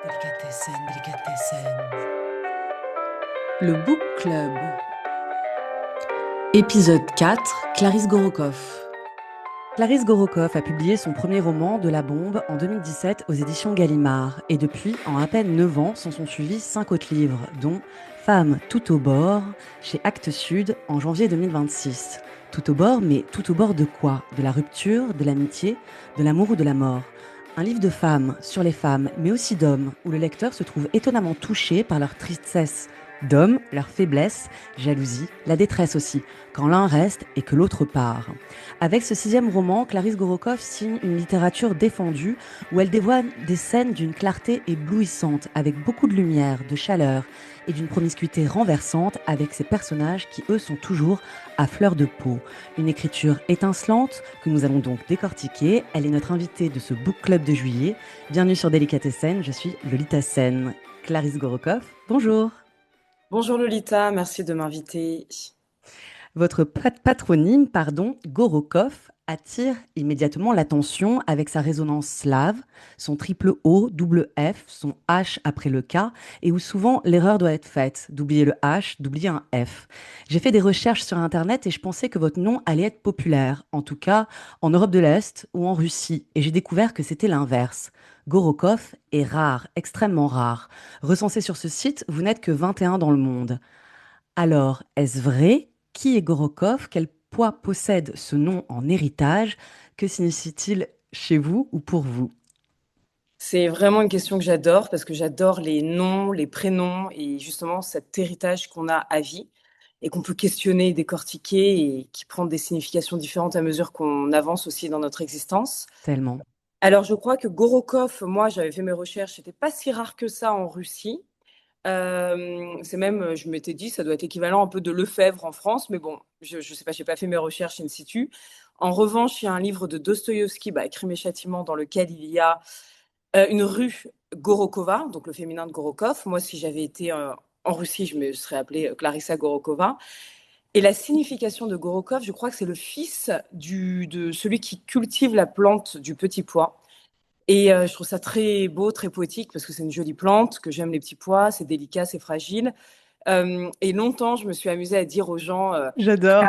Délicatessen, délicatessen. Le Book Club. Épisode 4, Clarisse Gorokoff. Clarisse Gorokoff a publié son premier roman, De la bombe, en 2017 aux éditions Gallimard. Et depuis, en à peine 9 ans, s'en sont suivis 5 autres livres, dont Femme tout au bord, chez Actes Sud, en janvier 2026. Tout au bord, mais tout au bord de quoi? De la rupture, de l'amitié, de l'amour ou de la mort? Un livre de femmes, sur les femmes, mais aussi d'hommes, où le lecteur se trouve étonnamment touché par leur tristesse d'hommes, leur faiblesse, jalousie, la détresse aussi, quand l'un reste et que l'autre part. Avec ce sixième roman, Clarisse Gorokoff signe une littérature défendue où elle dévoile des scènes d'une clarté éblouissante, avec beaucoup de lumière, de chaleur et d'une promiscuité renversante avec ses personnages qui, eux, sont toujours à fleur de peau. Une écriture étincelante que nous allons donc décortiquer. Elle est notre invitée de ce book club de juillet. Bienvenue sur Délicatessen, je suis Lolita Sen. Clarisse Gorokoff, bonjour. Bonjour Lolita, merci de m'inviter. Votre patronyme, Gorokoff, attire immédiatement l'attention avec sa résonance slave, son triple O, double F, son H après le K, et où souvent l'erreur doit être faite, d'oublier le H, d'oublier un F. J'ai fait des recherches sur Internet et je pensais que votre nom allait être populaire, en tout cas en Europe de l'Est ou en Russie, et j'ai découvert que c'était l'inverse. Gorokoff est rare, extrêmement rare. Recensé sur ce site, vous n'êtes que 21 dans le monde. Alors, est-ce vrai? Qui est Gorokoff? Quel poids possède ce nom en héritage? Que signifie-t-il chez vous ou pour vous? C'est vraiment une question que j'adore parce que j'adore les noms, les prénoms et justement cet héritage qu'on a à vie et qu'on peut questionner, décortiquer et qui prend des significations différentes à mesure qu'on avance aussi dans notre existence. Tellement. Alors je crois que Gorokoff, moi j'avais fait mes recherches, c'était pas si rare que ça en Russie. C'est même, je m'étais dit, ça doit être équivalent un peu de Lefebvre en France, mais bon, je sais pas, j'ai pas fait mes recherches in situ. En revanche, il y a un livre de Dostoïevski, Crime et Châtiment, dans lequel il y a une rue Gorokova, donc le féminin de Gorokov. Moi, si j'avais été en Russie, je me serais appelée Clarissa Gorokova. Et la signification de Gorokov, je crois que c'est le fils de celui qui cultive la plante du petit pois. Et je trouve ça très beau, très poétique, parce que c'est une jolie plante, que j'aime les petits pois, c'est délicat, c'est fragile. Et longtemps, je me suis amusée à dire aux gens, J'adore.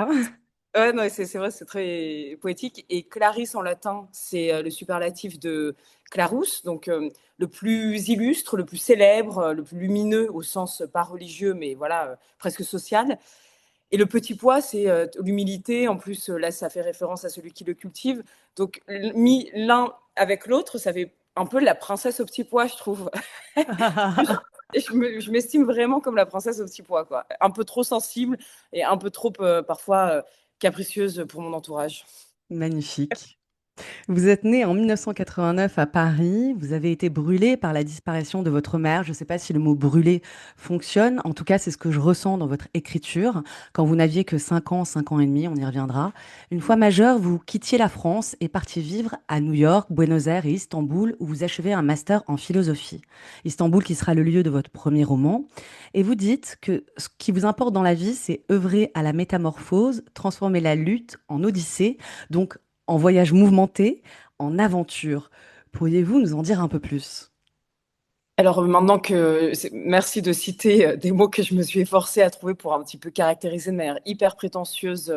ouais, non, c'est vrai, c'est très poétique. Et Clarisse en latin, c'est le superlatif de Clarus, donc le plus illustre, le plus célèbre, le plus lumineux au sens pas religieux, mais voilà, presque social. Et le petit pois, c'est l'humilité. En plus, là, ça fait référence à celui qui le cultive. Donc, mis l'un avec l'autre, ça fait un peu la princesse au petit pois, je trouve. Je m'estime vraiment comme la princesse au petit pois, quoi. Un peu trop sensible et un peu trop, parfois, capricieuse pour mon entourage. Magnifique. Vous êtes né en 1989 à Paris. Vous avez été brûlé par la disparition de votre mère. Je ne sais pas si le mot brûlé fonctionne. En tout cas, c'est ce que je ressens dans votre écriture. Quand vous n'aviez que 5 ans et demi, on y reviendra. Une fois majeur, vous quittiez la France et partiez vivre à New York, Buenos Aires et Istanbul, où vous achevez un master en philosophie. Istanbul qui sera le lieu de votre premier roman. Et vous dites que ce qui vous importe dans la vie, c'est œuvrer à la métamorphose, transformer la lutte en odyssée. Donc, en voyage mouvementé, en aventure. Pourriez-vous nous en dire un peu plus? Alors maintenant que merci de citer des mots que je me suis efforcée à trouver pour un petit peu caractériser de manière hyper prétentieuse,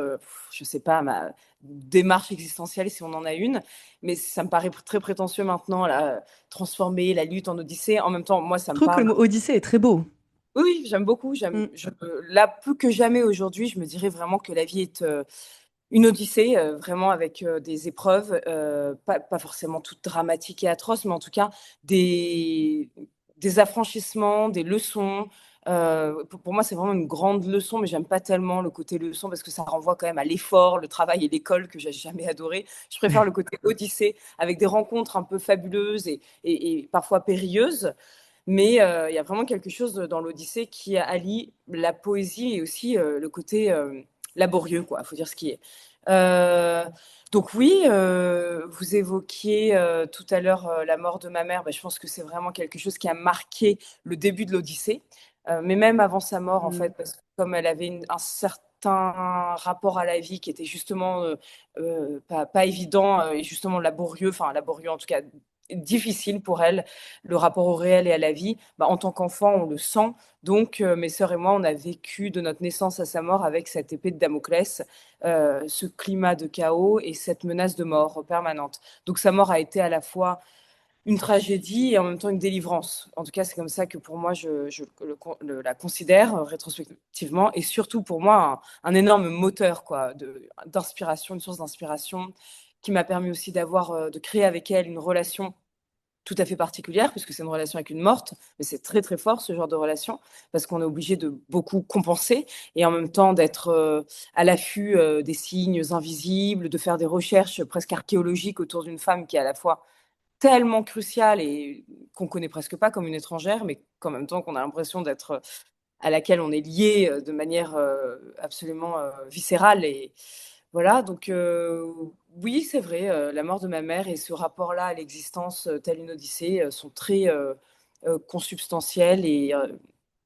je sais pas, ma démarche existentielle si on en a une, mais ça me paraît très prétentieux maintenant, là, transformer la lutte en odyssée. En même temps, moi, ça Je me trouve que le parle. mot Odyssée est très beau. Oui, oui, j'aime beaucoup. Mm. Là, plus que jamais aujourd'hui, je me dirais vraiment que la vie est une odyssée, vraiment avec des épreuves, pas forcément toutes dramatiques et atroces, mais en tout cas des, des affranchissements, des leçons. Pour moi, c'est vraiment une grande leçon, mais j'aime pas tellement le côté leçon parce que ça renvoie quand même à l'effort, le travail et l'école que j'ai jamais adoré. Je préfère le côté odyssée avec des rencontres un peu fabuleuses et parfois périlleuses. Mais il y a vraiment quelque chose dans l'Odyssée qui allie la poésie et aussi le côté laborieux, quoi. Il faut dire ce qui est. Euh, donc oui, vous évoquiez tout à l'heure la mort de ma mère. Je pense que c'est vraiment quelque chose qui a marqué le début de l'Odyssée. Mais même avant sa mort, en Mm. fait, parce que comme elle avait un certain rapport à la vie qui était justement pas évident et justement laborieux, enfin laborieux en tout cas difficile pour elle, le rapport au réel et à la vie. En tant qu'enfant, on le sent. Donc, mes sœurs et moi, on a vécu de notre naissance à sa mort avec cette épée de Damoclès, ce climat de chaos et cette menace de mort permanente. Donc, sa mort a été à la fois une tragédie et en même temps une délivrance. En tout cas, c'est comme ça que pour moi, la considère rétrospectivement, et surtout pour moi, un énorme moteur quoi, d'inspiration, une source d'inspiration qui m'a permis aussi de créer avec elle une relation tout à fait particulière, puisque c'est une relation avec une morte, mais c'est très très fort ce genre de relation, parce qu'on est obligé de beaucoup compenser, et en même temps d'être à l'affût des signes invisibles, de faire des recherches presque archéologiques autour d'une femme qui est à la fois tellement cruciale et qu'on connaît presque pas comme une étrangère, mais qu'en même temps qu'on a l'impression d'être à laquelle on est lié de manière absolument viscérale. Et voilà, donc oui, c'est vrai, la mort de ma mère et ce rapport-là à l'existence telle une odyssée sont très consubstantiels et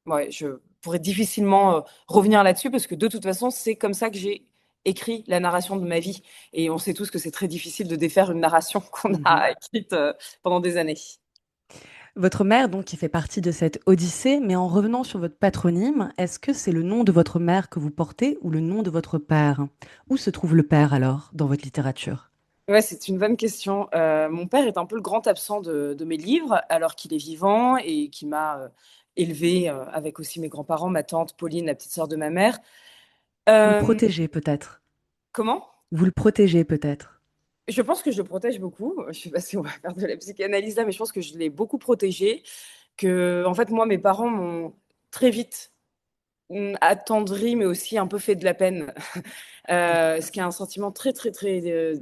ouais, je pourrais difficilement revenir là-dessus parce que de toute façon, c'est comme ça que j'ai écrit la narration de ma vie. Et on sait tous que c'est très difficile de défaire une narration qu'on Mhm. a écrite pendant des années. Votre mère, donc, qui fait partie de cette odyssée, mais en revenant sur votre patronyme, est-ce que c'est le nom de votre mère que vous portez ou le nom de votre père? Où se trouve le père alors dans votre littérature? Ouais, c'est une bonne question. Mon père est un peu le grand absent de mes livres, alors qu'il est vivant et qui m'a élevée avec aussi mes grands-parents, ma tante Pauline, la petite sœur de ma mère. Vous le Euh, protégez peut-être. Comment? Vous le protégez peut-être. Je pense que je le protège beaucoup. Je sais pas si on va faire de la psychanalyse là, mais je pense que je l'ai beaucoup protégé. Que, en fait, moi, mes parents m'ont très vite attendri, mais aussi un peu fait de la peine. Ce qui est un sentiment très, très, très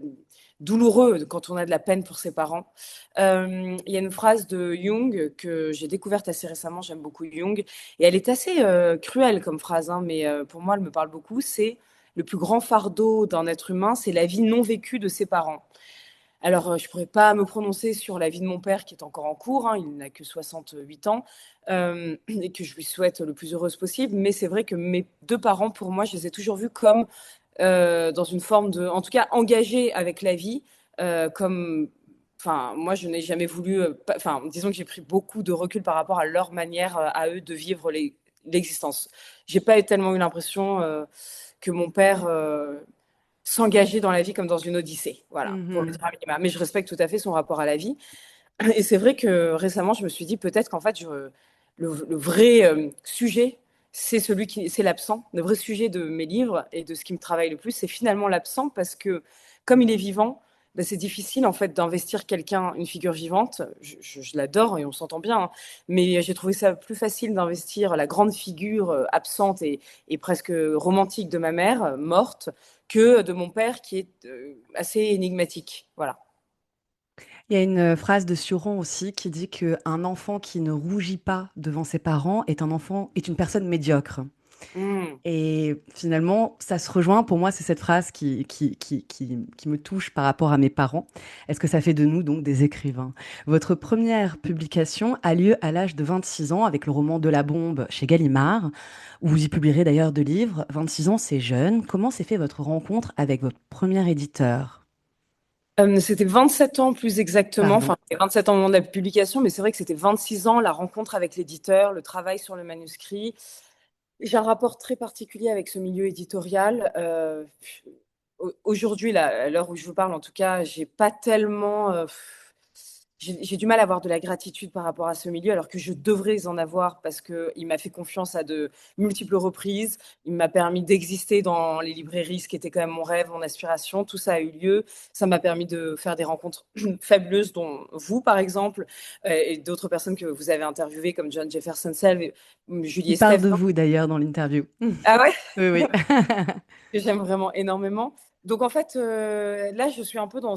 douloureux quand on a de la peine pour ses parents. Il y a une phrase de Jung que j'ai découverte assez récemment, j'aime beaucoup Jung, et elle est assez cruelle comme phrase, hein, mais pour moi, elle me parle beaucoup. C'est le plus grand fardeau d'un être humain, c'est la vie non vécue de ses parents. Alors, je ne pourrais pas me prononcer sur la vie de mon père qui est encore en cours, hein, il n'a que 68 ans, et que je lui souhaite le plus heureuse possible. Mais c'est vrai que mes deux parents, pour moi, je les ai toujours vus comme dans une forme de, en tout cas, engagés avec la vie, comme, enfin, moi, je n'ai jamais voulu, enfin, disons que j'ai pris beaucoup de recul par rapport à leur manière à eux de vivre l'existence. J'ai pas tellement eu l'impression que mon père s'engager dans la vie comme dans une odyssée, voilà, pour le Mhm. dire à minima. Mais je respecte tout à fait son rapport à la vie. Et c'est vrai que récemment, je me suis dit peut-être qu'en fait, le vrai sujet, c'est l'absent. Le vrai sujet de mes livres et de ce qui me travaille le plus, c'est finalement l'absent parce que comme il est vivant, ben, c'est difficile en fait d'investir quelqu'un, une figure vivante. Je l'adore et on s'entend bien, hein. Mais j'ai trouvé ça plus facile d'investir la grande figure absente et presque romantique de ma mère, morte, que de mon père qui est assez énigmatique. Voilà. Il y a une phrase de Sioran aussi qui dit qu'un enfant qui ne rougit pas devant ses parents est une personne médiocre. Hmm. Et finalement, ça se rejoint. Pour moi, c'est cette phrase qui me touche par rapport à mes parents. Est-ce que ça fait de nous donc des écrivains? Votre première publication a lieu à l'âge de 26 ans avec le roman De la bombe chez Gallimard, où vous y publierez d'ailleurs deux livres. 26 ans, c'est jeune. Comment s'est fait votre rencontre avec votre premier éditeur? C'était 27 ans plus exactement, Pardon. enfin c'était 27 ans au moment de la publication, mais c'est vrai que c'était 26 ans, la rencontre avec l'éditeur, le travail sur le manuscrit. J'ai un rapport très particulier avec ce milieu éditorial. Aujourd'hui, là, à l'heure où je vous parle, en tout cas, j'ai pas tellement. J'ai du mal à avoir de la gratitude par rapport à ce milieu, alors que je devrais en avoir parce qu'il m'a fait confiance à de multiples reprises. Il m'a permis d'exister dans les librairies, ce qui était quand même mon rêve, mon aspiration. Tout ça a eu lieu. Ça m'a permis de faire des rencontres fabuleuses, dont vous, par exemple, et d'autres personnes que vous avez interviewées, comme John Jefferson Selve, Julie Il parle Estève. de vous d'ailleurs dans l'interview. Ah ouais? Oui, oui. Que j'aime vraiment énormément. Donc en fait, là, je suis un peu dans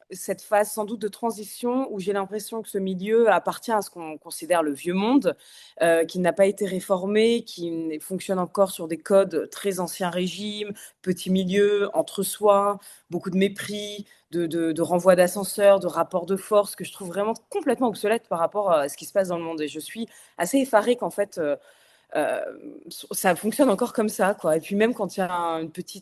cette phase sans doute de transition où j'ai l'impression que ce milieu appartient à ce qu'on considère le vieux monde, qui n'a pas été réformé, fonctionne encore sur des codes très ancien régime, petit milieu, entre soi, beaucoup de mépris, de renvoi d'ascenseur, de rapport de force, que je trouve vraiment complètement obsolète par rapport à ce qui se passe dans le monde. Et je suis assez effarée qu'en fait, euh, ça fonctionne encore comme ça, quoi. Et puis même quand il y a un petit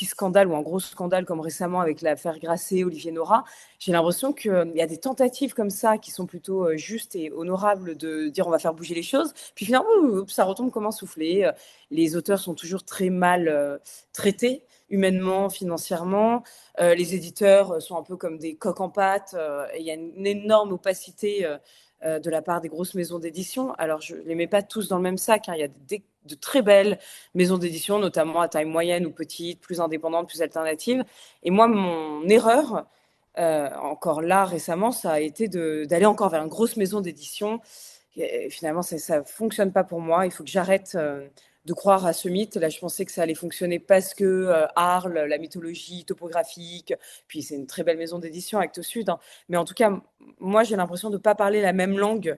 scandale ou un gros scandale comme récemment avec l'affaire Grasset, Olivier Nora, j'ai l'impression qu'il y a des tentatives comme ça qui sont plutôt justes et honorables de dire on va faire bouger les choses. Puis finalement, ça retombe comme un soufflé. Les auteurs sont toujours très mal traités humainement, financièrement. Les éditeurs sont un peu comme des coqs en pâte. Et il y a une énorme opacité de la part des grosses maisons d'édition. Alors, je ne les mets pas tous dans le même sac, hein. Il y a de très belles maisons d'édition, notamment à taille moyenne ou petite, plus indépendantes, plus alternatives. Et moi, mon erreur, encore là récemment, ça a été d'aller encore vers une grosse maison d'édition. Et finalement, ça ne fonctionne pas pour moi. Il faut que j'arrête de croire à ce mythe. Là, je pensais que ça allait fonctionner parce que Arles, la mythologie topographique, puis c'est une très belle maison d'édition, Actes Sud, hein. Mais en tout cas, moi, j'ai l'impression de ne pas parler la même langue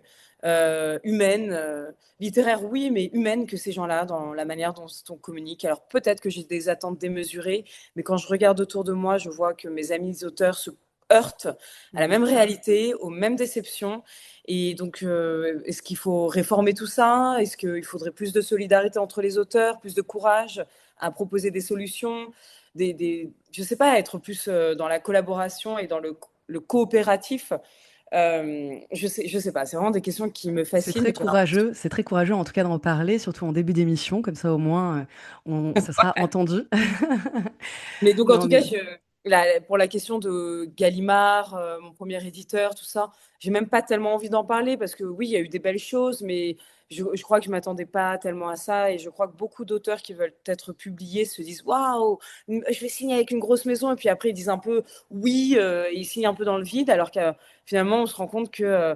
humaine, littéraire, oui, mais humaine que ces gens-là, dans la manière dont on communique. Alors peut-être que j'ai des attentes démesurées, mais quand je regarde autour de moi, je vois que mes amis auteurs se heurtent à la Mmh. même réalité, aux mêmes déceptions. Et donc, est-ce qu'il faut réformer tout ça? Est-ce qu'il faudrait plus de solidarité entre les auteurs, plus de courage à proposer des solutions, je sais pas, être plus dans la collaboration et dans le coopératif? Je sais pas, c'est vraiment des questions qui me fascinent, mais j'ai l'impression. C'est très courageux en tout cas d'en parler, surtout en début d'émission, comme ça au moins ça sera entendu. Mais donc, en Non tout cas, mais pour la question de Gallimard, mon premier éditeur, tout ça, j'ai même pas tellement envie d'en parler parce que oui, il y a eu des belles choses, mais je crois que je m'attendais pas tellement à ça. Et je crois que beaucoup d'auteurs qui veulent être publiés se disent waouh, je vais signer avec une grosse maison. Et puis après, ils disent un peu oui, ils signent un peu dans le vide, alors que finalement, on se rend compte que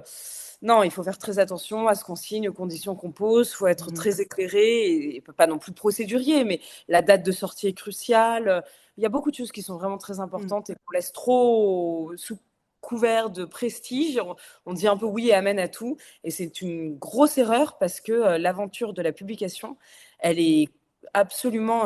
non, il faut faire très attention à ce qu'on signe, aux conditions qu'on pose, il faut être mmh. très éclairé et pas non plus procédurier, mais la date de sortie est cruciale. Il y a beaucoup de choses qui sont vraiment très Mmh. importantes et qu'on laisse trop sous couvert de prestige. On dit un peu oui et amen à tout. Et c'est une grosse erreur parce que l'aventure de la publication, elle est absolument,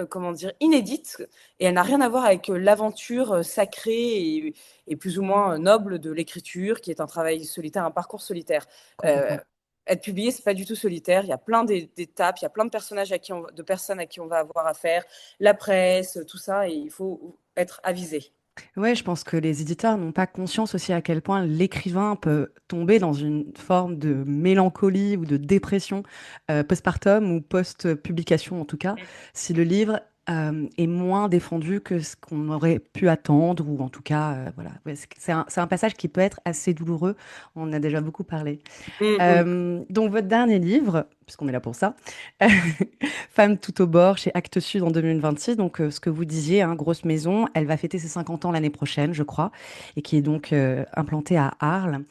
comment dire, inédite et elle n'a rien à voir avec l'aventure sacrée et plus ou moins noble de l'écriture, qui est un travail solitaire, un parcours solitaire. Euh, Complètement. Être publié, c'est pas du tout solitaire. Il y a plein d'étapes, il y a plein de personnages de personnes à qui on va avoir affaire, la presse, tout ça, et il faut être avisé. Ouais, je pense que les éditeurs n'ont pas conscience aussi à quel point l'écrivain peut tomber dans une forme de mélancolie ou de dépression postpartum ou post-publication en tout cas, si le livre est moins défendu que ce qu'on aurait pu attendre ou en tout cas, voilà. Ouais, c'est un passage qui peut être assez douloureux, on en a déjà beaucoup parlé. Mm, mm. Donc, votre dernier livre, puisqu'on est là pour ça, Femme tout au bord chez Actes Sud en 2026. Donc, ce que vous disiez, hein, grosse maison, elle va fêter ses 50 ans l'année prochaine, je crois, et qui est donc implantée à Arles.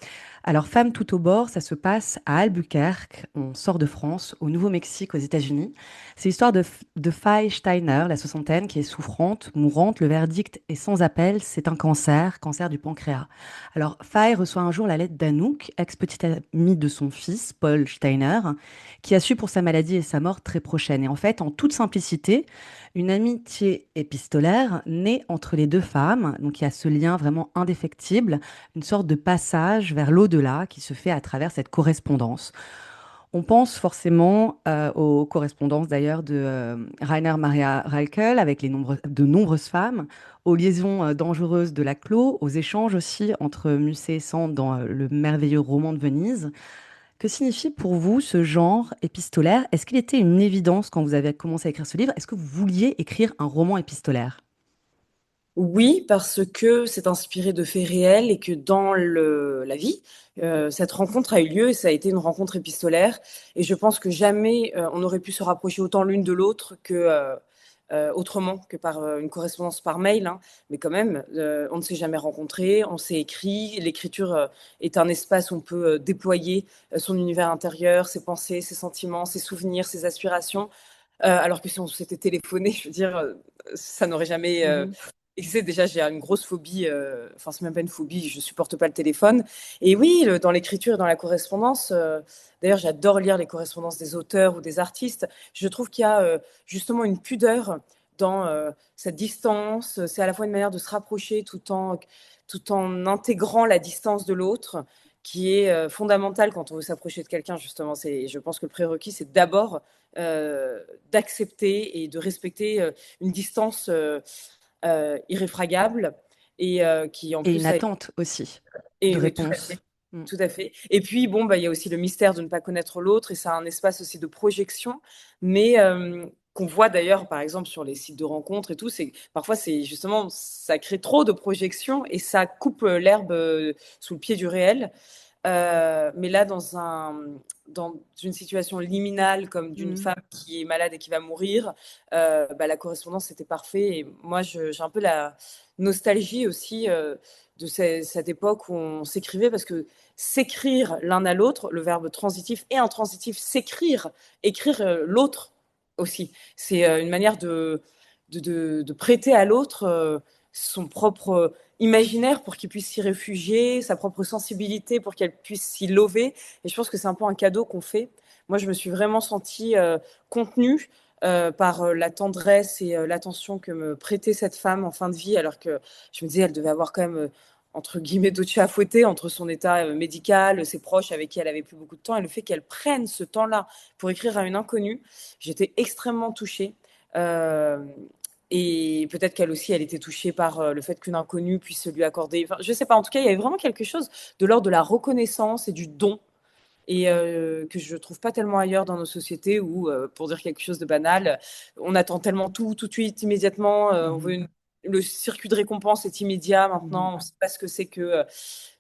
Alors, Femme tout au bord, ça se passe à Albuquerque, on sort de France, au Nouveau-Mexique, aux États-Unis. C'est l'histoire de Faye Steiner, la soixantaine, qui est souffrante, mourante. Le verdict est sans appel, c'est un cancer, cancer du pancréas. Alors, Faye reçoit un jour la lettre d'Anouk, ex-petite amie de son fils, Paul Steiner, qui a su pour sa maladie et sa mort très prochaine. Et en fait, en toute simplicité, une amitié épistolaire naît entre les deux femmes. Donc, il y a ce lien vraiment indéfectible, une sorte de passage vers l'au-delà qui se fait à travers cette correspondance. On pense forcément aux correspondances d'ailleurs de Rainer Maria Rilke avec de nombreuses femmes, aux liaisons dangereuses de Laclos, aux échanges aussi entre Musset et Sand dans le merveilleux roman de Venise. Que signifie pour vous ce genre épistolaire? Est-ce qu'il était une évidence quand vous avez commencé à écrire ce livre? Est-ce que vous vouliez écrire un roman épistolaire? Oui, parce que c'est inspiré de faits réels et que dans la vie, cette rencontre a eu lieu et ça a été une rencontre épistolaire. Et je pense que jamais on aurait pu se rapprocher autant l'une de l'autre que autrement que par une correspondance par mail, hein. Mais quand même, on ne s'est jamais rencontrés, on s'est écrit. L'écriture est un espace où on peut déployer son univers intérieur, ses pensées, ses sentiments, ses souvenirs, ses aspirations. Alors que si on s'était téléphoné, je veux dire, ça n'aurait jamais Mhm. existé. Déjà, j'ai une grosse phobie, enfin, c'est même pas une phobie, je supporte pas le téléphone. Et oui, dans l'écriture et dans la correspondance, d'ailleurs, j'adore lire les correspondances des auteurs ou des artistes. Je trouve qu'il y a justement une pudeur dans cette distance. C'est à la fois une manière de se rapprocher tout en intégrant la distance de l'autre qui est fondamentale quand on veut s'approcher de quelqu'un, justement. Je pense que le prérequis, c'est d'abord d'accepter et de respecter une distance irréfragable et qui en Et plus une a été... attente aussi de Et oui, tout à fait. réponse. Mm. Tout à fait. Et puis, bon, bah, il y a aussi le mystère de ne pas connaître l'autre, et c'est un espace aussi de projection, mais qu'on voit d'ailleurs, par exemple, sur les sites de rencontres et tout, c'est parfois, c'est justement, ça crée trop de projections et ça coupe l'herbe sous le pied du réel. Mais là, dans une situation liminale comme d'une Mm. femme qui est malade et qui va mourir, bah, la correspondance était parfaite. Et moi, j'ai un peu la nostalgie aussi de cette époque où on s'écrivait, parce que s'écrire l'un à l'autre, le verbe transitif et intransitif, s'écrire, écrire l'autre aussi. C'est une manière de prêter à l'autre son propre imaginaire pour qu'il puisse s'y réfugier, sa propre sensibilité pour qu'elle puisse s'y lever. Et je pense que c'est un peu un cadeau qu'on fait. Moi, je me suis vraiment sentie contenue par la tendresse et l'attention que me prêtait cette femme en fin de vie, alors que je me disais, elle devait avoir quand même, entre guillemets, d'autres chats à fouetter entre son état médical, ses proches avec qui elle avait plus beaucoup de temps, et le fait qu'elle prenne ce temps-là pour écrire à une inconnue. J'étais extrêmement touchée. Euh, et peut-être qu'elle aussi, elle était touchée par le fait qu'une inconnue puisse lui accorder. Enfin, je sais pas. En tout cas, il y avait vraiment quelque chose de l'ordre de la reconnaissance et du don, et que je trouve pas tellement ailleurs dans nos sociétés où, pour dire quelque chose de banal, on attend tellement tout de suite, immédiatement. On veut Mhm. le circuit de récompense est immédiat Mhm. maintenant. On sait pas ce que c'est que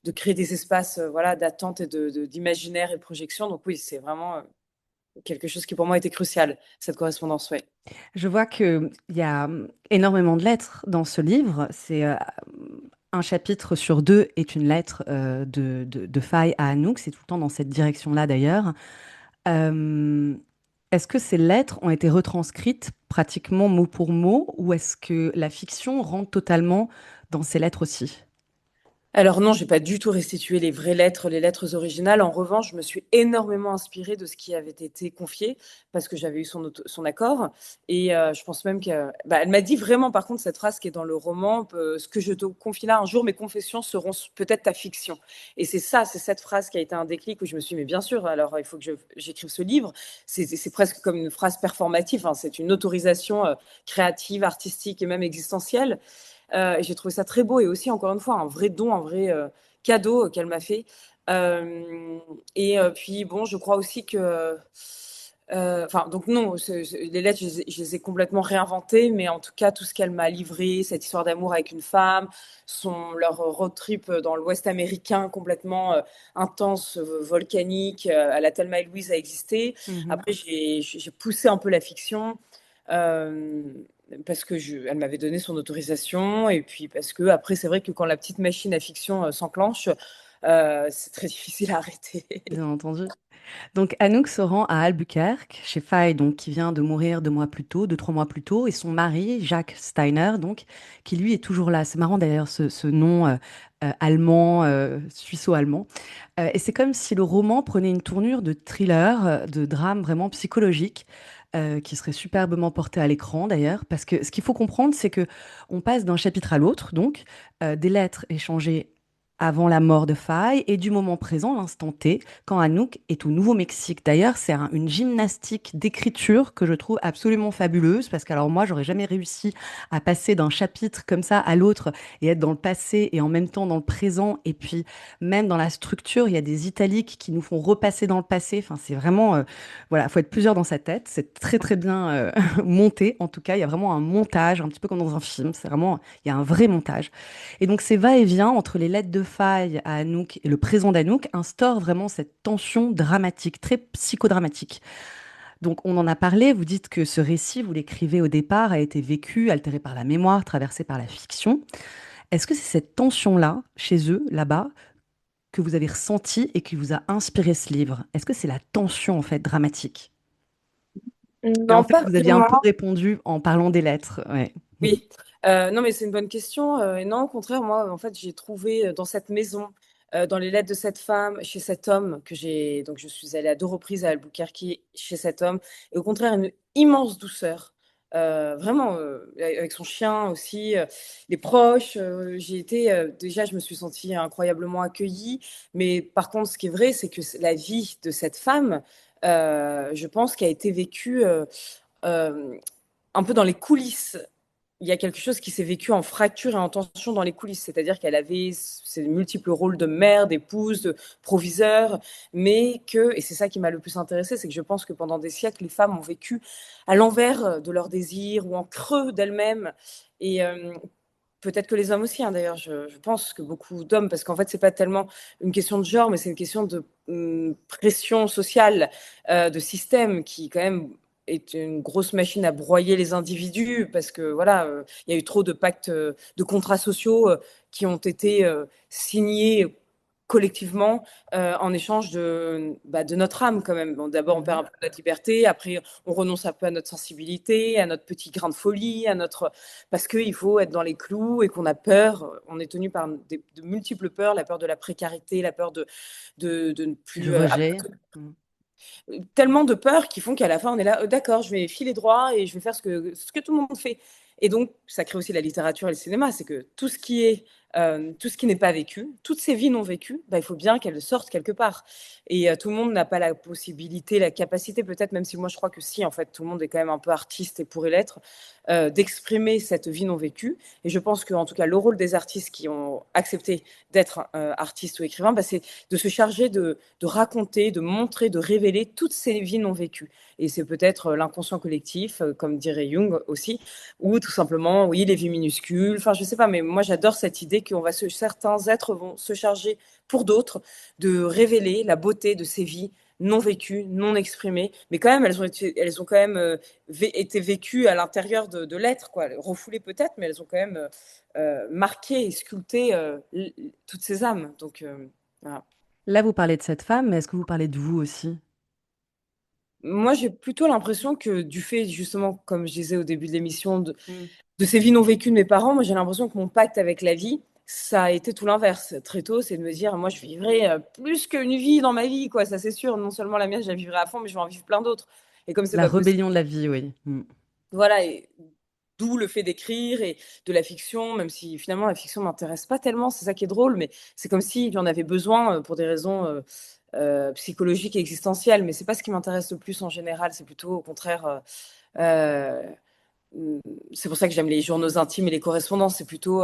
de créer des espaces, voilà, d'attente et d'imaginaire et de projection. Donc oui, c'est vraiment quelque chose qui pour moi était crucial, cette correspondance. Ouais. Je vois qu'il y a énormément de lettres dans ce livre. C'est un chapitre sur deux est une lettre de Faye à Anouk. C'est tout le temps dans cette direction-là d'ailleurs. Euh, Est-ce que ces lettres ont été retranscrites pratiquement mot pour mot ou est-ce que la fiction rentre totalement dans ces lettres aussi? Alors non, j'ai pas du tout restitué les vraies lettres, les lettres originales. En revanche, je me suis énormément inspirée de ce qui avait été confié parce que j'avais eu son accord. Et je pense même que, bah, elle m'a dit vraiment, par contre, cette phrase qui est dans le roman, ce que je te confie là un jour, mes confessions seront peut-être ta fiction. Et c'est ça, c'est cette phrase qui a été un déclic où je me suis dit, mais bien sûr, alors il faut que j'écrive ce livre. C'est presque comme une phrase performative, hein. C'est une autorisation créative, artistique et même existentielle. Et j'ai trouvé ça très beau, et aussi, encore une fois, un vrai don, un vrai cadeau qu'elle m'a fait. Euh, et puis, bon, je crois aussi que... Enfin, donc non, les lettres, je les ai complètement réinventées, mais en tout cas, tout ce qu'elle m'a livré, cette histoire d'amour avec une femme, leur road trip dans l'Ouest américain complètement intense, volcanique, à la Thelma et Louise a existé. Mhm. Après, j'ai poussé un peu la fiction. Euh, Parce que elle m'avait donné son autorisation, et puis parce que après, c'est vrai que quand la petite machine à fiction s'enclenche, c'est très difficile à arrêter. Bien entendu. Donc Anouk se rend à Albuquerque, chez Faye, donc qui vient de mourir 2 mois plus tôt, 2, 3 mois plus tôt, et son mari, Jacques Steiner, donc, qui lui est toujours là. C'est marrant d'ailleurs ce nom allemand, suisseau-allemand. Et c'est comme si le roman prenait une tournure de thriller, de drame vraiment psychologique, qui serait superbement porté à l'écran d'ailleurs, parce que ce qu'il faut comprendre, c'est que on passe d'un chapitre à l'autre, donc des lettres échangées avant la mort de Faye et du moment présent, l'instant T, quand Anouk est au Nouveau-Mexique. D'ailleurs, c'est une gymnastique d'écriture que je trouve absolument fabuleuse, parce que alors moi, j'aurais jamais réussi à passer d'un chapitre comme ça à l'autre et être dans le passé et en même temps dans le présent, et puis même dans la structure, il y a des italiques qui nous font repasser dans le passé. Enfin, c'est vraiment, voilà, faut être plusieurs dans sa tête. C'est très très bien monté. En tout cas, il y a vraiment un montage, un petit peu comme dans un film. C'est vraiment, il y a un vrai montage. Et donc ces va-et-vient entre les lettres de Faye à Anouk et le présent d'Anouk instaure vraiment cette tension dramatique, très psychodramatique. Donc on en a parlé, vous dites que ce récit, vous l'écrivez au départ, a été vécu, altéré par la mémoire, traversé par la fiction. Est-ce que c'est cette tension-là, chez eux, là-bas, que vous avez ressentie et qui vous a inspiré ce livre? Est-ce que c'est la tension, en fait, dramatique? Et en Non, fait, pas vous aviez un peu vraiment. répondu en parlant des lettres. Ouais. Oui. Non, mais c'est une bonne question. Et non, au contraire, moi, en fait, j'ai trouvé dans cette maison, dans les lettres de cette femme, chez cet homme que j'ai. Donc, je suis allée à 2 reprises à Albuquerque chez cet homme, et au contraire, une immense douceur. vraiment, avec son chien aussi, les proches. J'ai été, déjà, je me suis sentie incroyablement accueillie. Mais par contre, ce qui est vrai, c'est que la vie de cette femme, je pense, qui a été vécue un peu dans les coulisses. Il y a quelque chose qui s'est vécu en fracture et en tension dans les coulisses, c'est-à-dire qu'elle avait ses multiples rôles de mère, d'épouse, de proviseur, mais et c'est ça qui m'a le plus intéressée, c'est que je pense que pendant des siècles, les femmes ont vécu à l'envers de leurs désirs ou en creux d'elles-mêmes. Et peut-être que les hommes aussi, hein, d'ailleurs, je pense que beaucoup d'hommes, parce qu'en fait, c'est pas tellement une question de genre, mais c'est une question de pression sociale, de système qui, quand même, est une grosse machine à broyer les individus, parce que voilà, il y a eu trop de pactes, de contrats sociaux qui ont été signés collectivement en échange de notre âme quand même. Bon, d'abord, on perd un peu notre liberté, après, on renonce un peu à notre sensibilité, à notre petit grain de folie, parce qu'il faut être dans les clous et qu'on a peur. On est tenu par de multiples peurs, la peur de la précarité, la peur de ne Du plus rejet. Mmh. tellement de peurs qui font qu'à la fin, on est là, d'accord, je vais filer droit et je vais faire ce que tout le monde fait. Et donc, ça crée aussi la littérature et le cinéma, c'est que tout ce qui n'est pas vécu, toutes ces vies non vécues, bah, il faut bien qu'elles sortent quelque part. Et tout le monde n'a pas la possibilité, la capacité, peut-être, même si moi je crois que si, en fait, tout le monde est quand même un peu artiste et pourrait l'être, d'exprimer cette vie non vécue. Et je pense qu'en tout cas, le rôle des artistes qui ont accepté d'être artistes ou écrivains, bah, c'est de se charger de raconter, de montrer, de révéler toutes ces vies non vécues. Et c'est peut-être l'inconscient collectif, comme dirait Jung aussi, ou tout simplement, oui, les vies minuscules. Enfin, je sais pas, mais moi j'adore cette idée certains êtres vont se charger pour d'autres de révéler la beauté de ces vies non vécues, non exprimées, mais quand même elles ont quand même été vécues à l'intérieur de l'être, quoi, refoulées peut-être, mais elles ont quand même marqué et sculpté toutes ces âmes. Donc voilà. Là, vous parlez de cette femme, mais est-ce que vous parlez de vous aussi? Moi, j'ai plutôt l'impression que du fait, justement, comme je disais au début de l'émission, Mmh. de ces vies non vécues de mes parents, moi, j'ai l'impression que mon pacte avec la vie, ça a été tout l'inverse. Très tôt, c'est de me dire, moi, je vivrai plus qu'une vie dans ma vie, quoi, ça c'est sûr. Non seulement la mienne, je la vivrai à fond, mais je vais en vivre plein d'autres. Et comme c'est La pas possible, rébellion de la vie, oui. Mmh. voilà, et d'où le fait d'écrire et de la fiction, même si finalement la fiction m'intéresse pas tellement, c'est ça qui est drôle, mais c'est comme si j'en avais besoin pour des raisons psychologiques et existentielles, mais c'est pas ce qui m'intéresse le plus en général, c'est plutôt au contraire. Euh, c'est pour ça que j'aime les journaux intimes et les correspondances. C'est plutôt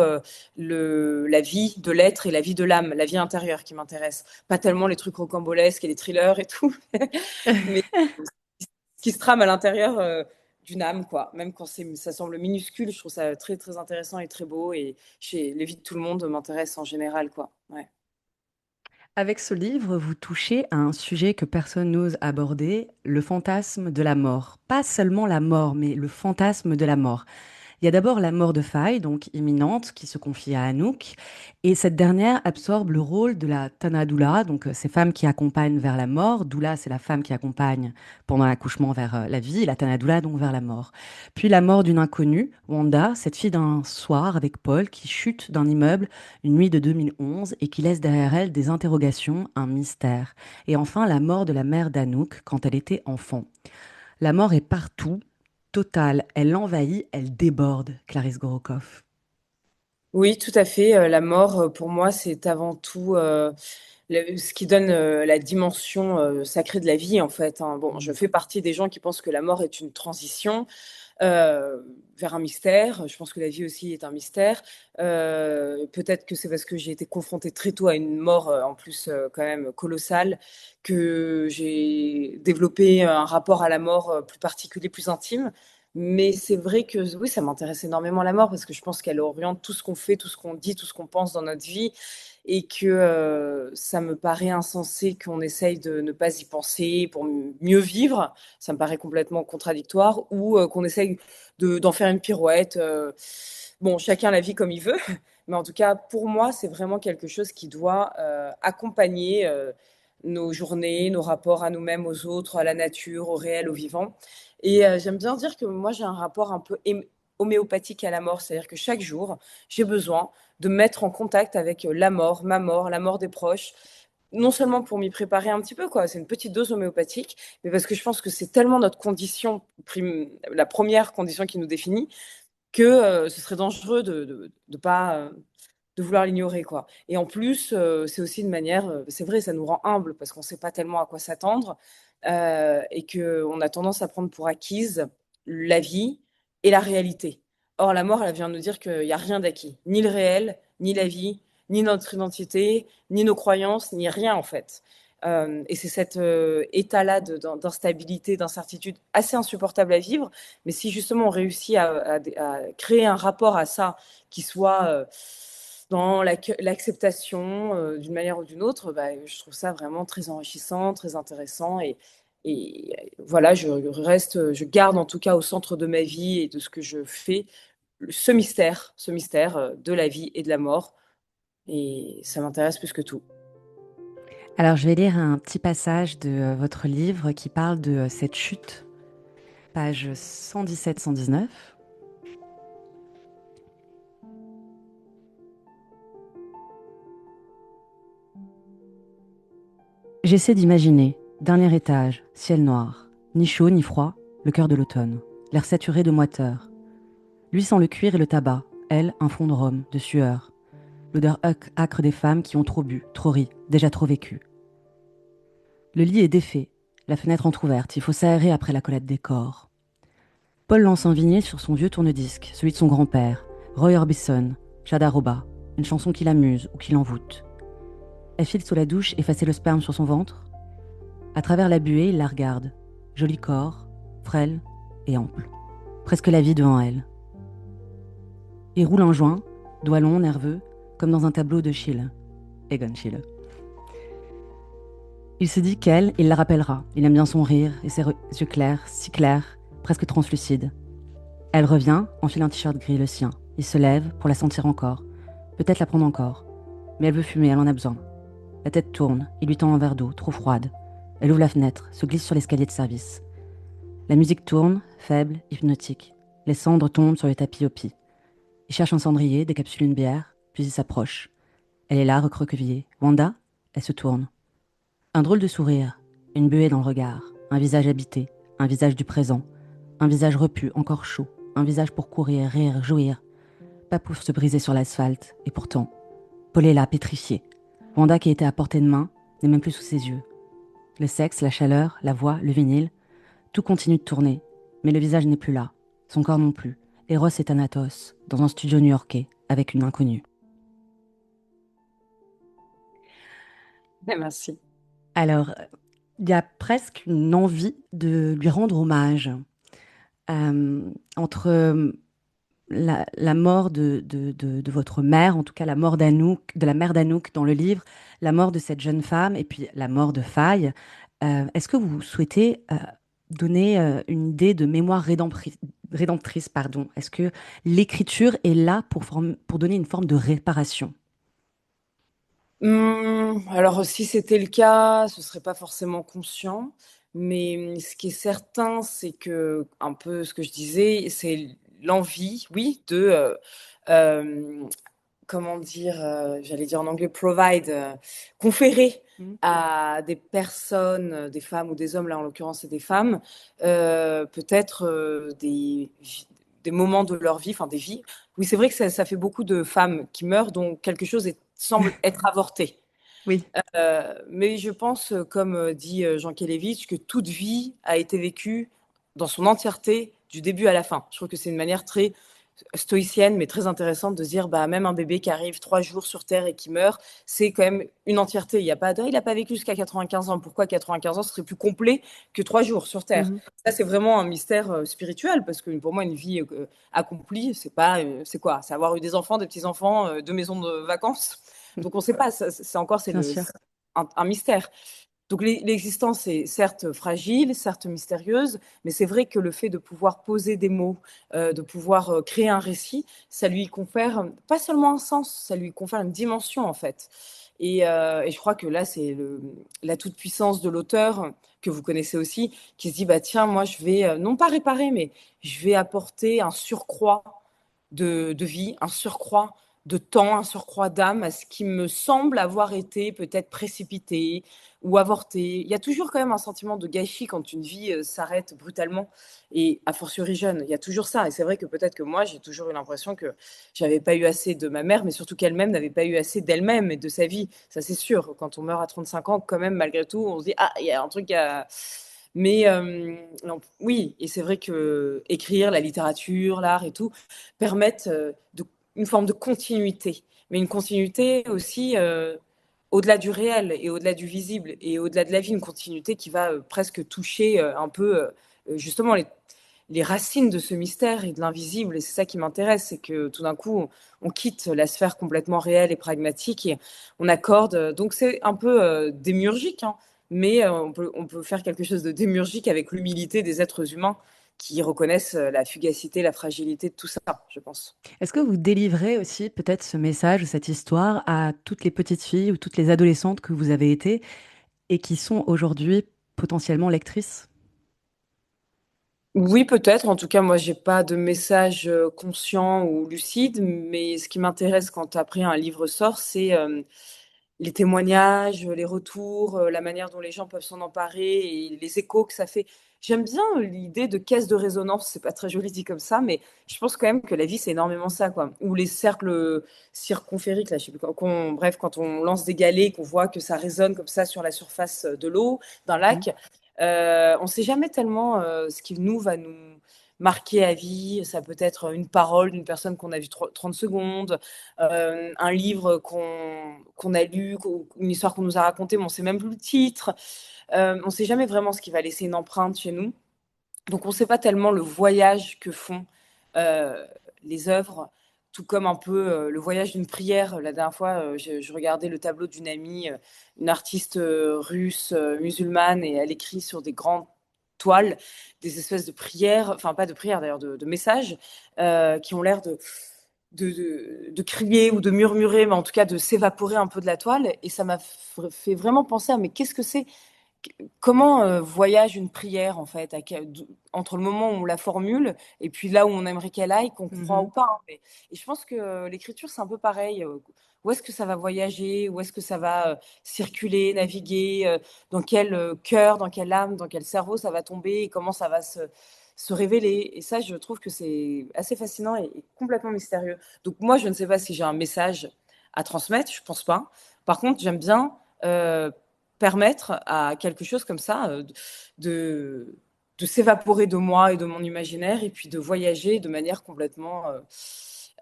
la vie de l'être et la vie de l'âme, la vie intérieure qui m'intéresse. Pas tellement les trucs rocambolesques et les thrillers et tout, mais ce qui se trame à l'intérieur d'une âme, quoi. Même quand ça semble minuscule, je trouve ça très, très intéressant et très beau. Et les vies de tout le monde m'intéressent en général, quoi. Ouais. Avec ce livre, vous touchez à un sujet que personne n'ose aborder, le fantasme de la mort. Pas seulement la mort, mais le fantasme de la mort. Il y a d'abord la mort de Faye, donc imminente, qui se confie à Anouk, et cette dernière absorbe le rôle de la Tana-doula, donc ces femmes qui accompagnent vers la mort. Doula, c'est la femme qui accompagne pendant l'accouchement vers la vie, et la Tana-doula donc vers la mort. Puis la mort d'une inconnue, Wanda, cette fille d'un soir avec Paul qui chute d'un immeuble une nuit de 2011 et qui laisse derrière elle des interrogations, un mystère. Et enfin la mort de la mère d'Anouk quand elle était enfant. La mort est partout, totale, elle envahit, elle déborde, Clarisse Gorokoff. Oui, tout à fait. La mort, pour moi, c'est avant tout ce qui donne la dimension sacrée de la vie, en fait, hein. Bon, je Mm. fais partie des gens qui pensent que la mort est une transition vers un mystère. Je pense que la vie aussi est un mystère. Peut-être que c'est parce que j'ai été confrontée très tôt à une mort, en plus, quand même colossale, que j'ai développé un rapport à la mort plus particulier, plus intime. Mais c'est vrai que oui, ça m'intéresse énormément la mort parce que je pense qu'elle oriente tout ce qu'on fait, tout ce qu'on dit, tout ce qu'on pense dans notre vie et que ça me paraît insensé qu'on essaye de ne pas y penser pour mieux vivre. Ça me paraît complètement contradictoire ou qu'on essaye d'en faire une pirouette. Bon, chacun la vit comme il veut, mais en tout cas, pour moi, c'est vraiment quelque chose qui doit accompagner nos journées, nos rapports à nous-mêmes, aux autres, à la nature, au réel, au vivant. Et j'aime bien dire que moi, j'ai un rapport un peu homéopathique à la mort, c'est-à-dire que chaque jour, j'ai besoin de me mettre en contact avec la mort des proches, non seulement pour m'y préparer un petit peu, quoi, c'est une petite dose homéopathique, mais parce que je pense que c'est tellement notre condition, la première condition qui nous définit, que ce serait dangereux de pas de vouloir l'ignorer, quoi. Et en plus, c'est aussi une manière, c'est vrai, ça nous rend humble parce qu'on ne sait pas tellement à quoi s'attendre et qu'on a tendance à prendre pour acquise la vie et la réalité. Or, la mort, elle vient nous dire qu'il n'y a rien d'acquis, ni le réel, ni la vie, ni notre identité, ni nos croyances, ni rien en fait. Et c'est cet état-là d'instabilité, d'incertitude assez insupportable à vivre. Mais si justement on réussit à créer un rapport à ça qui soit dans l'acceptation d'une manière ou d'une autre, bah, je trouve ça vraiment très enrichissant, très intéressant. Et voilà, je garde en tout cas au centre de ma vie et de ce que je fais ce mystère de la vie et de la mort. Et ça m'intéresse plus que tout. Alors, je vais lire un petit passage de votre livre qui parle de cette chute, page 117-119. J'essaie d'imaginer, dernier étage, ciel noir, ni chaud ni froid, le cœur de l'automne, l'air saturé de moiteur. Lui sans le cuir et le tabac, elle un fond de rhum, de sueur, l'odeur âcre des femmes qui ont trop bu, trop ri, déjà trop vécu. Le lit est défait, la fenêtre entr'ouverte, il faut s'aérer après la collette des corps. Paul lance un vignet sur son vieux tourne-disque, celui de son grand-père, Roy Orbison, Chadaroba, une chanson qui l'amuse ou qui l'envoûte. Elle file sous la douche effacer le sperme sur son ventre. À travers la buée, il la regarde. Joli corps, frêle et ample. Presque la vie devant elle. Il roule un joint, doigt long, nerveux, comme dans un tableau de Schiele. Egon Schiele. Il se dit qu'elle, il la rappellera. Il aime bien son rire et ses yeux clairs, si clairs, presque translucides. Elle revient, enfile un t-shirt gris, le sien. Il se lève pour la sentir encore. Peut-être la prendre encore. Mais elle veut fumer, elle en a besoin. La tête tourne, il lui tend un verre d'eau, trop froide. Elle ouvre la fenêtre, se glisse sur l'escalier de service. La musique tourne, faible, hypnotique. Les cendres tombent sur le tapis au pied. Il cherche un cendrier, décapsule une bière, puis il s'approche. Elle est là, recroquevillée. Wanda? Elle se tourne. Un drôle de sourire, une buée dans le regard, un visage habité, un visage du présent, un visage repu, encore chaud, un visage pour courir, rire, jouir. Pas pour se briser sur l'asphalte, et pourtant, Paul est là, pétrifié. Wanda, qui était à portée de main, n'est même plus sous ses yeux. Le sexe, la chaleur, la voix, le vinyle, tout continue de tourner, mais le visage n'est plus là, son corps non plus. Eros et Thanatos, dans un studio new-yorkais, avec une inconnue. Merci. Alors, il y a presque une envie de lui rendre hommage. Entre la mort de votre mère, en tout cas la mort d'Anouk, de la mère d'Anouk dans le livre, la mort de cette jeune femme et puis la mort de Faye, est-ce que vous souhaitez donner une idée de mémoire rédemptrice, pardon? Est-ce que l'écriture est là pour donner une forme de réparation? Alors, si c'était le cas, ce serait pas forcément conscient. Mais ce qui est certain, c'est que, un peu ce que je disais, c'est l'envie, oui, euh, comment dire, j'allais dire en anglais, provide, conférer Mhm. à des personnes, des femmes ou des hommes, là en l'occurrence c'est des femmes, peut-être des moments de leur vie, enfin des vies. Oui, c'est vrai que ça fait beaucoup de femmes qui meurent dont quelque chose semble être avorté. Oui, Mais je pense, comme dit Jean Kelevitch, que toute vie a été vécue dans son entièreté, du début à la fin. Je trouve que c'est une manière très stoïcienne, mais très intéressante de se dire, bah, même un bébé qui arrive 3 jours sur Terre et qui meurt, c'est quand même une entièreté. Il n'y a pas de, il n'a pas vécu jusqu'à 95 ans. Pourquoi 95 ans, ce serait plus complet que 3 jours sur Terre? mhm, Ça, c'est vraiment un mystère spirituel, parce que pour moi, une vie accomplie, c'est pas, c'est quoi? C'est avoir eu des enfants, des petits-enfants, deux maisons de vacances. Donc, on ne sait pas. C'est encore, bien sûr. un mystère. Donc l'existence est certes fragile, certes mystérieuse, mais c'est vrai que le fait de pouvoir poser des mots, de pouvoir créer un récit, ça lui confère pas seulement un sens, ça lui confère une dimension en fait. Et je crois que là, c'est la toute-puissance de l'auteur, que vous connaissez aussi, qui se dit, bah tiens, moi je vais, non pas réparer, mais je vais apporter un surcroît de vie, un surcroît de temps, un surcroît d'âme à ce qui me semble avoir été peut-être précipité ou avorté. Il y a toujours quand même un sentiment de gâchis quand une vie s'arrête brutalement et a fortiori jeune. Il y a toujours ça. Et c'est vrai que peut-être que moi, j'ai toujours eu l'impression que j'avais pas eu assez de ma mère, mais surtout qu'elle-même n'avait pas eu assez d'elle-même et de sa vie. Ça, c'est sûr. Quand on meurt à 35 ans, quand même, malgré tout, on se dit, ah, il y a un truc à... Mais non, oui, et c'est vrai que écrire, la littérature, l'art et tout permettent une forme de continuité, mais une continuité aussi au-delà du réel et au-delà du visible et au-delà de la vie, une continuité qui va presque toucher un peu justement les racines de ce mystère et de l'invisible. Et c'est ça qui m'intéresse, c'est que tout d'un coup, on quitte la sphère complètement réelle et pragmatique et on accorde. Donc c'est un peu démiurgique, hein, mais on peut faire quelque chose de démiurgique avec l'humilité des êtres humains qui reconnaissent la fugacité, la fragilité de tout ça, je pense. Est-ce que vous délivrez aussi peut-être ce message ou cette histoire à toutes les petites filles ou toutes les adolescentes que vous avez été et qui sont aujourd'hui potentiellement lectrices? Oui, peut-être. En tout cas, moi, j'ai pas de message conscient ou lucide, mais ce qui m'intéresse quand après un livre sort, c'est les témoignages, les retours, la manière dont les gens peuvent s'en emparer et les échos que ça fait. J'aime bien l'idée de caisse de résonance. C'est pas très joli dit comme ça, mais je pense quand même que la vie, c'est énormément ça, quoi. Ou les cercles circonfériques, là, je sais plus, bref, quand on lance des galets, qu'on voit que ça résonne comme ça sur la surface de l'eau, d'un Mhm. lac. On ne sait jamais tellement ce qui nous va nous marquer à vie. Ça peut être une parole d'une personne qu'on a vue 30 secondes, un livre qu'on a lu, une histoire qu'on nous a racontée, mais on ne sait même plus le titre. On ne sait jamais vraiment ce qui va laisser une empreinte chez nous. Donc on ne sait pas tellement le voyage que font euh, les œuvres, tout comme un peu le voyage d'une prière. La dernière fois, je regardais le tableau d'une amie, une artiste russe, musulmane, et elle écrit sur des grandes toiles des espèces de prières, enfin pas de prières d'ailleurs, de messages qui ont l'air de crier ou de murmurer, mais en tout cas de s'évaporer un peu de la toile. Et ça m'a fait vraiment penser à, mais qu'est-ce que c'est? Comment voyage une prière, en fait, entre le moment où on la formule et puis là où on aimerait qu'elle aille, qu'on croit ou Mhm. pas, hein. Et je pense que l'écriture, c'est un peu pareil. Où est-ce que ça va voyager? Où est-ce que ça va circuler, naviguer? Dans quel cœur, dans quelle âme, dans quel cerveau ça va tomber? Et comment ça va se révéler? Et ça, je trouve que c'est assez fascinant et complètement mystérieux. Donc moi, je ne sais pas si j'ai un message à transmettre, je pense pas. Par contre, j'aime bien permettre à quelque chose comme ça de, de s'évaporer de moi et de mon imaginaire et puis de voyager de manière complètement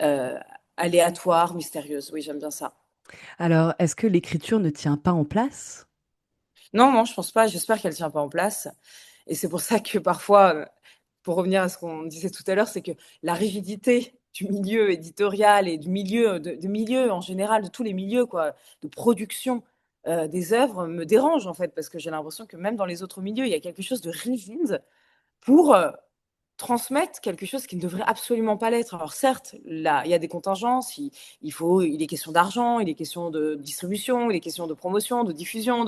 euh, aléatoire, mystérieuse. Oui, j'aime bien ça. Alors, est-ce que l'écriture ne tient pas en place? Non, non, je pense pas. J'espère qu'elle tient pas en place. Et c'est pour ça que parfois, pour revenir à ce qu'on disait tout à l'heure, c'est que la rigidité du milieu éditorial et du milieu, de milieu en général, de tous les milieux quoi, de production des œuvres me dérange en fait, parce que j'ai l'impression que même dans les autres milieux, il y a quelque chose de rigide pour transmettre quelque chose qui ne devrait absolument pas l'être. Alors certes, là, il y a des contingences, il est question d'argent, il est question de distribution, il est question de promotion, de diffusion,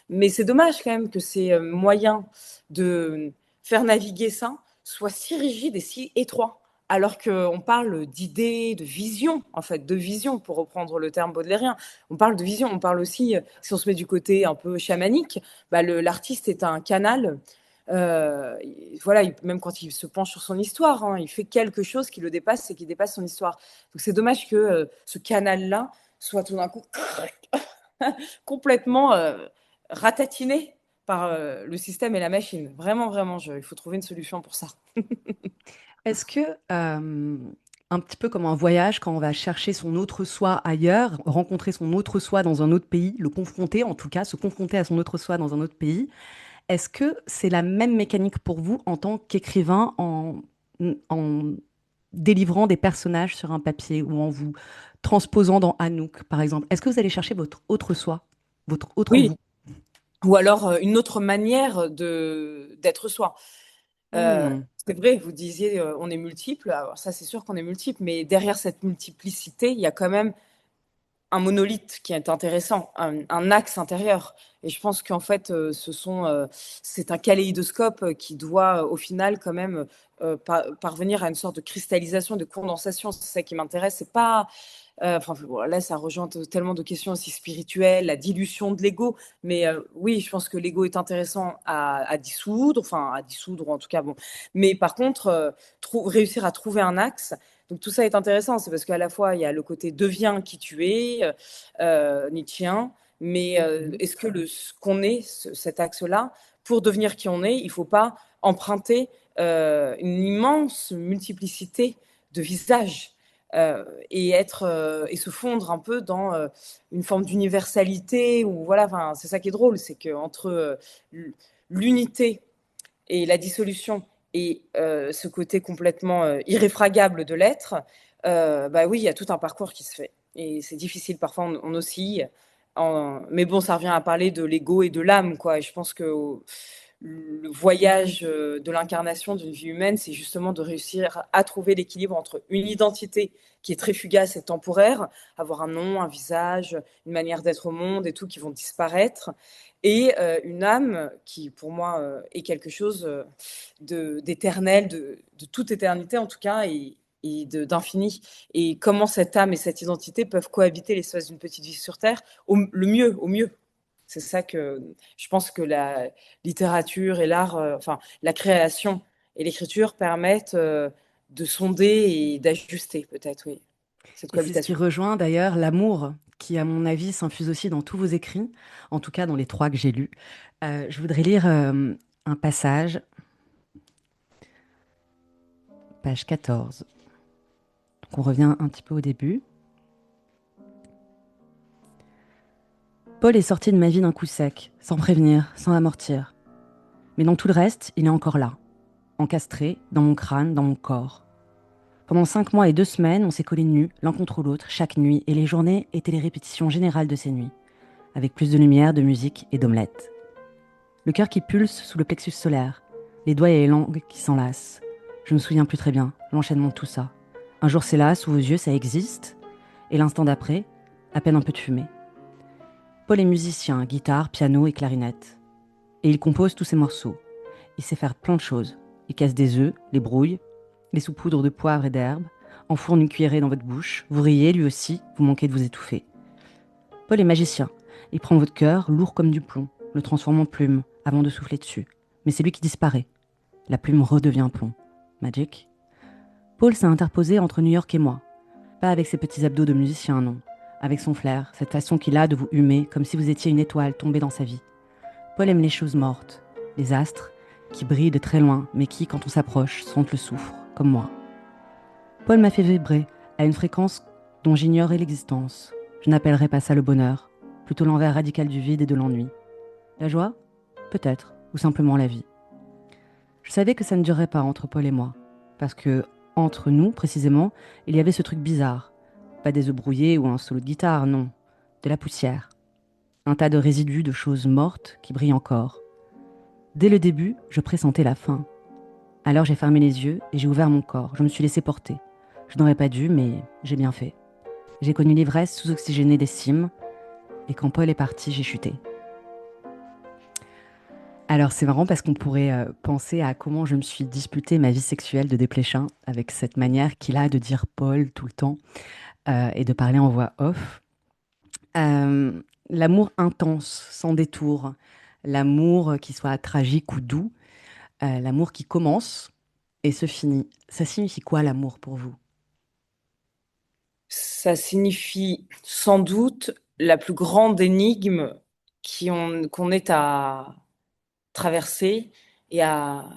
mais c'est dommage quand même que ces moyens de faire naviguer ça soient si rigides et si étroits. Alors qu'on parle d'idées, de vision, en fait, de vision, pour reprendre le terme baudelairien. On parle de vision, on parle aussi, si on se met du côté un peu chamanique, bah l'artiste est un canal euh, voilà, même quand il se penche sur son histoire, hein, il fait quelque chose qui le dépasse et qui dépasse son histoire. Donc c'est dommage que ce canal-là soit tout d'un coup complètement ratatiné par le système et la machine. Vraiment, vraiment, il faut trouver une solution pour ça. Est-ce que, un petit peu comme un voyage, quand on va chercher son autre soi ailleurs, rencontrer son autre soi dans un autre pays, le confronter en tout cas, se confronter à son autre soi dans un autre pays, est-ce que c'est la même mécanique pour vous en tant qu'écrivain en délivrant des personnages sur un papier ou en vous transposant dans Anouk, par exemple? Est-ce que vous allez chercher votre autre soi, votre autre Oui, vous? ou alors une autre manière d'être soi. Euh, Hmm. c'est vrai, vous disiez on est multiple. Alors ça, c'est sûr qu'on est multiple, mais derrière cette multiplicité, il y a quand même un monolithe qui est intéressant, un axe intérieur. Et je pense qu'en fait, c'est un kaléidoscope qui doit, au final, quand même, parvenir à une sorte de cristallisation, de condensation. C'est ça qui m'intéresse. C'est pas Enfin, bon, là, ça rejoint tellement de questions aussi spirituelles, la dilution de l'ego. Mais oui, je pense que l'ego est intéressant à dissoudre, enfin à dissoudre, ou en tout cas, bon. Mais par contre, réussir à trouver un axe. Donc tout ça est intéressant, c'est parce qu'à la fois, il y a le côté deviens qui tu es, nietzschéen, mais est-ce que ce qu'on est, cet axe-là, pour devenir qui on est, il ne faut pas emprunter une immense multiplicité de visages et se fondre un peu dans une forme d'universalité ou voilà, enfin, c'est ça qui est drôle, c'est qu'entre l'unité et la dissolution et ce côté complètement irréfragable de l'être, bah oui, il y a tout un parcours qui se fait. Et c'est difficile, parfois on oscille. Mais bon, ça revient à parler de l'ego et de l'âme, quoi. Et je pense que le voyage de l'incarnation d'une vie humaine, c'est justement de réussir à trouver l'équilibre entre une identité qui est très fugace et temporaire, avoir un nom, un visage, une manière d'être au monde et tout qui vont disparaître, et une âme qui, pour moi, est quelque chose d'éternel, de toute éternité en tout cas, et d'infini. Et comment cette âme et cette identité peuvent cohabiter l'espace d'une petite vie sur Terre le mieux, au mieux. C'est ça que je pense que la littérature et l'art, enfin la création et l'écriture permettent de sonder et d'ajuster peut-être, oui, cette Et c'est ce qui cohabitation. rejoint d'ailleurs l'amour, qui, à mon avis, s'infuse aussi dans tous vos écrits, en tout cas dans les trois que j'ai lus. Je voudrais lire un passage, page 14. Donc on revient un petit peu au début. Paul est sorti de ma vie d'un coup sec, sans prévenir, sans amortir. Mais dans tout le reste, il est encore là, encastré, dans mon crâne, dans mon corps. Pendant 5 mois et 2 semaines, on s'est collés nus, l'un contre l'autre, chaque nuit, et les journées étaient les répétitions générales de ces nuits, avec plus de lumière, de musique et d'omelettes. Le cœur qui pulse sous le plexus solaire, les doigts et les langues qui s'enlacent. Je me souviens plus très bien, l'enchaînement de tout ça. Un jour c'est là, sous vos yeux, ça existe, et l'instant d'après, à peine un peu de fumée. Paul est musicien, guitare, piano et clarinette. Et il compose tous ses morceaux. Il sait faire plein de choses. Il casse des œufs, les brouille, les saupoudres de poivre et d'herbe, enfourne une cuillerée dans votre bouche, vous riez lui aussi, vous manquez de vous étouffer. Paul est magicien. Il prend votre cœur, lourd comme du plomb, le transforme en plume, avant de souffler dessus. Mais c'est lui qui disparaît. La plume redevient plomb. Magic. Paul s'est interposé entre New York et moi. Pas avec ses petits abdos de musicien, non. Avec son flair, cette façon qu'il a de vous humer, comme si vous étiez une étoile tombée dans sa vie. Paul aime les choses mortes, les astres, qui brillent de très loin, mais qui, quand on s'approche, sentent le soufre, comme moi. Paul m'a fait vibrer à une fréquence dont j'ignorais l'existence. Je n'appellerais pas ça le bonheur, plutôt l'envers radical du vide et de l'ennui. La joie? Peut-être, ou simplement la vie. Je savais que ça ne durerait pas entre Paul et moi, parce que, entre nous, précisément, il y avait ce truc bizarre. Pas des œufs brouillés ou un solo de guitare, non. De la poussière. Un tas de résidus de choses mortes qui brillent encore. Dès le début, je pressentais la fin. Alors j'ai fermé les yeux et j'ai ouvert mon corps. Je me suis laissé porter. Je n'aurais pas dû, mais j'ai bien fait. J'ai connu l'ivresse sous-oxygénée des cimes, et quand Paul est parti, j'ai chuté. Alors c'est marrant parce qu'on pourrait penser à comment je me suis disputée ma vie sexuelle de Desplechin avec cette manière qu'il a de dire Paul tout le temps et de parler en voix off. L'amour intense, sans détour, l'amour qui soit tragique ou doux, l'amour qui commence et se finit. Ça signifie quoi l'amour pour vous? Ça signifie sans doute la plus grande énigme qu'on ait à traverser et à,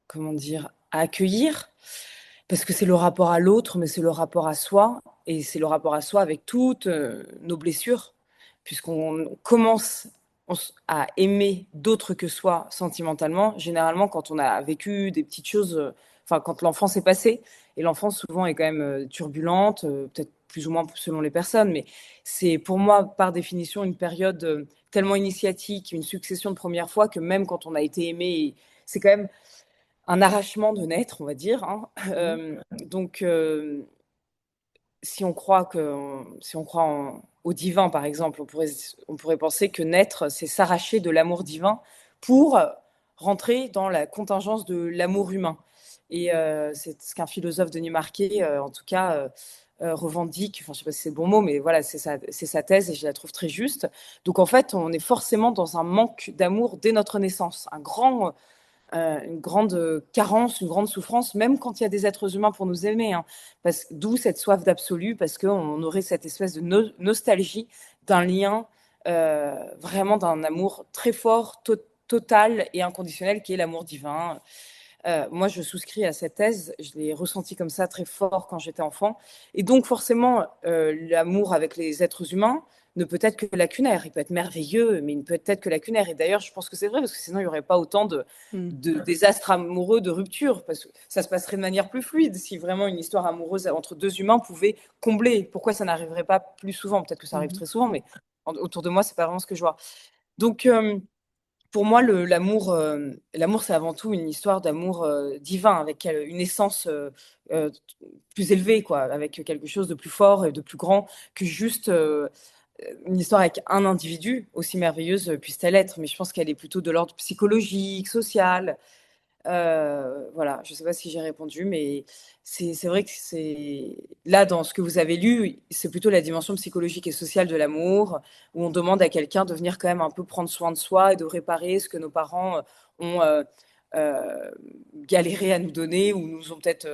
comment dire, à accueillir, parce que c'est le rapport à l'autre, mais c'est le rapport à soi, et c'est le rapport à soi avec toutes nos blessures, puisqu'on commence à aimer d'autres que soi sentimentalement, généralement quand on a vécu des petites choses, enfin quand l'enfance est passée, et l'enfance souvent est quand même turbulente, peut-être plus ou moins selon les personnes, mais c'est pour moi par définition une période tellement initiatique, une succession de premières fois que même quand on a été aimé, c'est quand même un arrachement de naître, on va dire, hein. Mhm. Donc, si on croit au divin, par exemple, on pourrait penser que naître, c'est s'arracher de l'amour divin pour rentrer dans la contingence de l'amour humain. Et c'est ce qu'un philosophe, Denis Marquet, en tout cas, revendique, enfin je sais pas si c'est le bon mot, mais voilà, c'est sa thèse et je la trouve très juste. Donc en fait, on est forcément dans un manque d'amour dès notre naissance, une grande carence, une grande souffrance, même quand il y a des êtres humains pour nous aimer. Hein, d'où cette soif d'absolu, parce qu'on aurait cette espèce de nostalgie d'un lien, vraiment d'un amour très fort, total et inconditionnel, qui est l'amour divin. Moi, je souscris à cette thèse. Je l'ai ressenti comme ça très fort quand j'étais enfant. Et donc, forcément, l'amour avec les êtres humains ne peut être que lacunaire. Il peut être merveilleux, mais il ne peut être que lacunaire. Et d'ailleurs, je pense que c'est vrai, parce que sinon, il n'y aurait pas autant Mm. de désastres amoureux, de ruptures, parce que ça se passerait de manière plus fluide si vraiment une histoire amoureuse entre deux humains pouvait combler. Pourquoi ça n'arriverait pas plus souvent? Peut-être que ça arrive Mhm. très souvent, mais autour de moi, c'est pas vraiment ce que je vois. Donc, pour moi, l'amour, c'est avant tout une histoire d'amour divin, avec une essence euh, plus élevée, quoi, avec quelque chose de plus fort et de plus grand que juste une histoire avec un individu, aussi merveilleuse puisse-t-elle être. Mais je pense qu'elle est plutôt de l'ordre psychologique, social. Voilà, je ne sais pas si j'ai répondu, mais c'est vrai que c'est là, dans ce que vous avez lu, c'est plutôt la dimension psychologique et sociale de l'amour, où on demande à quelqu'un de venir quand même un peu prendre soin de soi et de réparer ce que nos parents ont euh, galéré à nous donner, ou nous ont peut-être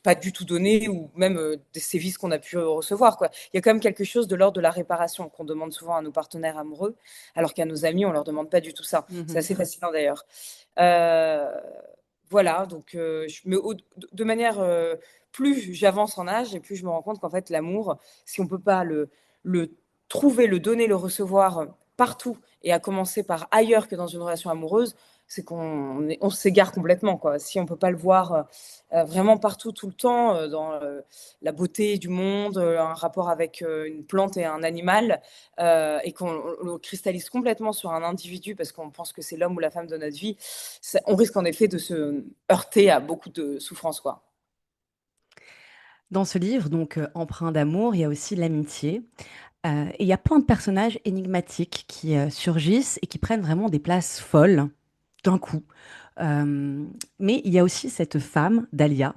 pas du tout donné, ou même des sévices qu'on a pu recevoir, quoi. Il y a quand même quelque chose de l'ordre de la réparation qu'on demande souvent à nos partenaires amoureux, alors qu'à nos amis, on leur demande pas du tout ça. C'est Mhm. assez fascinant d'ailleurs. Euh, voilà, donc de manière, plus j'avance en âge et plus je me rends compte qu'en fait l'amour, si on peut pas le trouver, le donner, le recevoir partout et à commencer par ailleurs que dans une relation amoureuse, c'est on s'égare complètement, quoi. Si on peut pas le voir vraiment partout tout le temps, dans la beauté du monde, un rapport avec une plante et un animal, et qu'on le cristallise complètement sur un individu parce qu'on pense que c'est l'homme ou la femme de notre vie, on risque en effet de se heurter à beaucoup de souffrances, quoi. Dans ce livre, donc Empreint d'amour, il y a aussi l'amitié. Et il y a plein de personnages énigmatiques qui surgissent et qui prennent vraiment des places folles d'un coup. Euh, mais il y a aussi cette femme, Dahlia,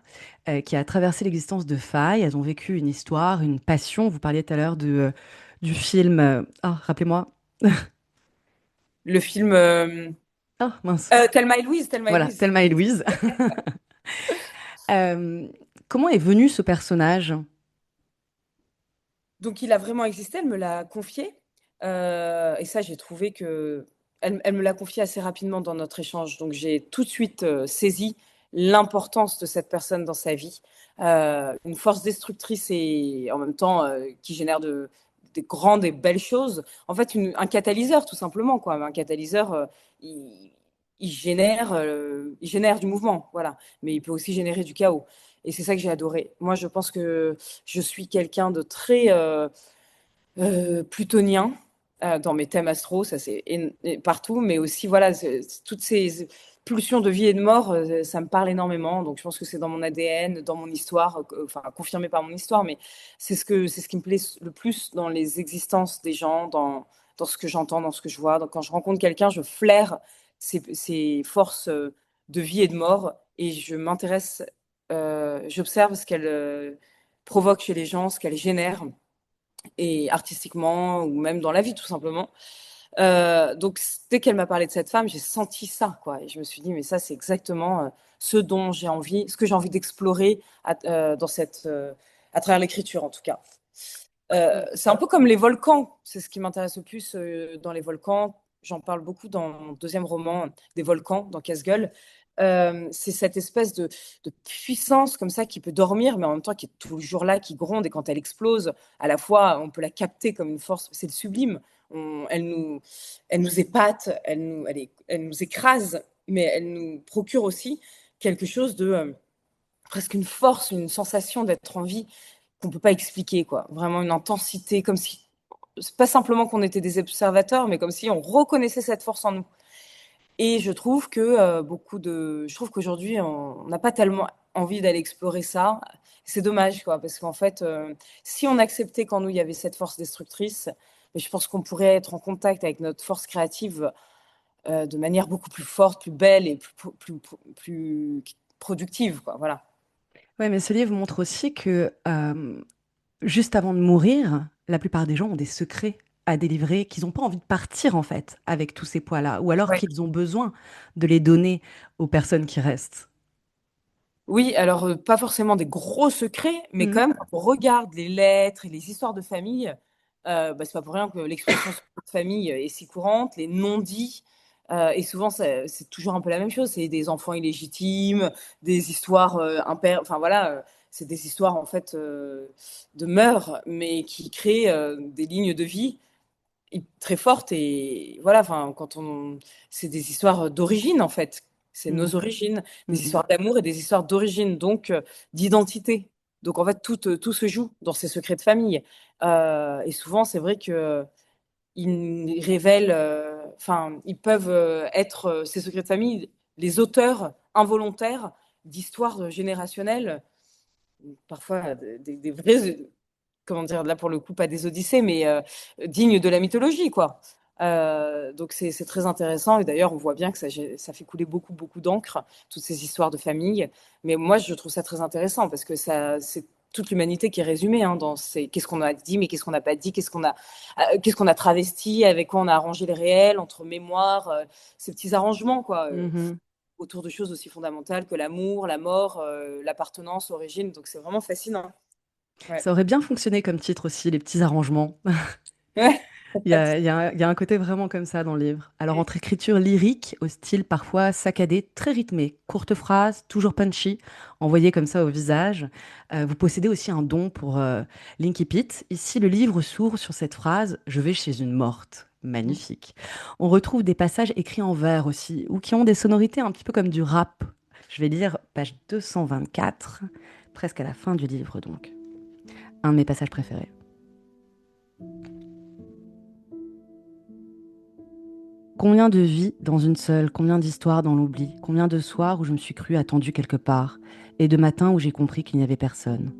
qui a traversé l'existence de failles. Elles ont vécu une histoire, une passion. Vous parliez tout à l'heure du film. Ah, rappelez-moi. Le film Ah, mince. Thelma et Louise, Thelma et Voilà, Louise. Thelma et Louise. Euh, Comment est venu ce personnage? Donc il a vraiment existé, elle me l'a confié. Et ça, j'ai trouvé que elle me l'a confié assez rapidement dans notre échange. Donc j'ai tout de suite saisi l'importance de cette personne dans sa vie. Une force destructrice et en même temps qui génère des grandes et belles choses. En fait, un catalyseur, tout simplement, quoi. Un catalyseur, il, il génère du mouvement, voilà. Mais il peut aussi générer du chaos. Et c'est ça que j'ai adoré. Moi, je pense que je suis quelqu'un de très plutonien dans mes thèmes astro, ça c'est partout, mais aussi voilà, toutes ces pulsions de vie et de mort, ça me parle énormément. Donc je pense que c'est dans mon ADN, dans mon histoire, enfin confirmé par mon histoire, mais c'est ce qui me plaît le plus dans les existences des gens, dans ce que j'entends, dans ce que je vois. Donc quand je rencontre quelqu'un, je flaire ces forces de vie et de mort et je m'intéresse, j'observe ce qu'elles provoquent chez les gens, ce qu'elles génèrent et artistiquement ou même dans la vie tout simplement. Donc dès qu'elle m'a parlé de cette femme, j'ai senti ça quoi et je me suis dit mais ça c'est exactement ce dont j'ai envie, ce que j'ai envie d'explorer dans à travers l'écriture en tout cas. C'est un peu comme les volcans, c'est ce qui m'intéresse le plus dans les volcans. J'en parle beaucoup dans mon deuxième roman, des volcans, dans Casse-Gueule. C'est cette espèce de puissance comme ça qui peut dormir, mais en même temps qui est toujours là, qui gronde, et quand elle explose, à la fois, on peut la capter comme une force, c'est le sublime. Elle nous épate, elle nous écrase, mais elle nous procure aussi quelque chose de presque une force, une sensation d'être en vie qu'on peut pas expliquer, quoi. Vraiment une intensité, comme si, c'est pas simplement qu'on était des observateurs, mais comme si on reconnaissait cette force en nous. Et je trouve que je trouve qu'aujourd'hui, on n'a pas tellement envie d'aller explorer ça. C'est dommage, quoi, parce qu'en fait, si on acceptait qu'en nous, il y avait cette force destructrice, mais je pense qu'on pourrait être en contact avec notre force créative de manière beaucoup plus forte, plus belle et plus productive, quoi. Voilà. Ouais, mais ce livre montre aussi que juste avant de mourir, la plupart des gens ont des secrets à délivrer, qu'ils n'ont pas envie de partir en fait avec tous ces poids-là, ou alors Ouais. qu'ils ont besoin de les donner aux personnes qui restent. Oui, alors pas forcément des gros secrets, mais quand Mhm. même, quand on regarde les lettres et les histoires de famille, bah, c'est pas pour rien que l'expression secret de famille est si courante, les non-dits, et souvent c'est toujours un peu la même chose, c'est des enfants illégitimes, des histoires enfin voilà, c'est des histoires en fait de mœurs, mais qui créent des lignes de vie très forte et voilà, enfin, c'est des histoires d'origine en fait. C'est nos Mhm. origines, des Mhm. histoires d'amour et des histoires d'origine, donc d'identité. Donc en fait, tout se joue dans ces secrets de famille. Et souvent, c'est vrai que ils révèlent, enfin, ils peuvent être ces secrets de famille, les auteurs involontaires d'histoires générationnelles, parfois des vrais, comment dire, là pour le coup, pas des Odyssées, mais dignes de la mythologie, quoi. Donc c'est très intéressant et d'ailleurs on voit bien que ça fait couler beaucoup d'encre, toutes ces histoires de famille. Mais moi je trouve ça très intéressant parce que c'est toute l'humanité qui est résumée dans ces qu'est-ce qu'on a dit, mais qu'est-ce qu'on n'a pas dit, qu'est-ce qu'on a travesti, avec quoi on a arrangé le réel, entre mémoire, ces petits arrangements, quoi. Mhm. Autour de choses aussi fondamentales que l'amour, la mort, l'appartenance, l'origine. Donc c'est vraiment fascinant. Ouais. Ça aurait bien fonctionné comme titre aussi, les petits arrangements. Ouais. Il y a un côté vraiment comme ça dans le livre. Alors, entre écriture lyrique, au style parfois saccadé, très rythmé, courtes phrases, toujours punchy, envoyées comme ça au visage, vous possédez aussi un don pour l'Incipit. Ici, le livre s'ouvre sur cette phrase: Je vais chez une morte. Magnifique. On retrouve des passages écrits en vers aussi, ou qui ont des sonorités un petit peu comme du rap. Je vais lire page 224, presque à la fin du livre donc. Un de mes passages préférés. Combien de vies dans une seule, combien d'histoires dans l'oubli, combien de soirs où je me suis cru attendu quelque part, et de matins où j'ai compris qu'il n'y avait personne.